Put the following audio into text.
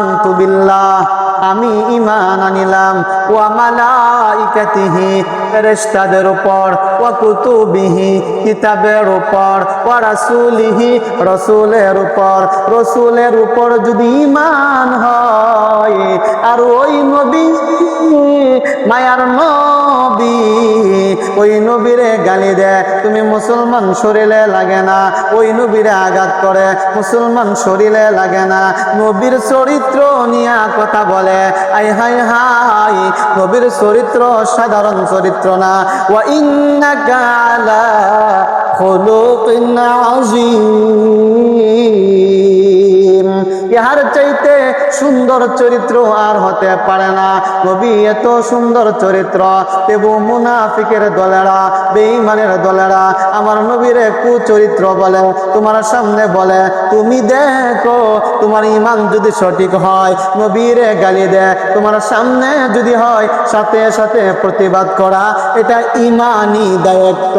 আমানতু বিল্লাহ, আমি ঈমান আনিলাম, ওয়া মালাইকাতিহি, ফেরেশতাদের উপর, ওয়া কুতুবিহি, কিতাবের উপর, ওয়া রাসূলিহি, রাসূলের উপর। রাসূলের উপর যদি ঈমান হয়, আর ওই নবী মায়ার নবী, ওই নবীরে গালি দেয়, তুমি মুসলমান শরীরে লাগে না। ওই নবীরে আঘাত করে, মুসলমান শরীরে লাগে না। নবীর চরিত্র নিয়ে কথা বলে, আই হাই হাই, নবীর চরিত্র সাধারণ চরিত্র না। ওয়া ইন্নাকা আলা খুলুকিন আযীম, ইহার চাইতে সুন্দর চরিত্র আর হতে পারে না। নবী এত সুন্দর চরিত্র, তেবু মুনাফিকের দলেরা, বেঈমানের দলেরা আমার নবীরে কুচরিত্র বলে, তোমার সামনে বলে, তুমি দেখো তোমার ঈমান যদি সঠিক হয়, নবীরে গালি দেয়, তোমার সামনে যদি হয় সাথে সাথে প্রতিবাদ করা, এটা ঈমানি দায়িত্ব।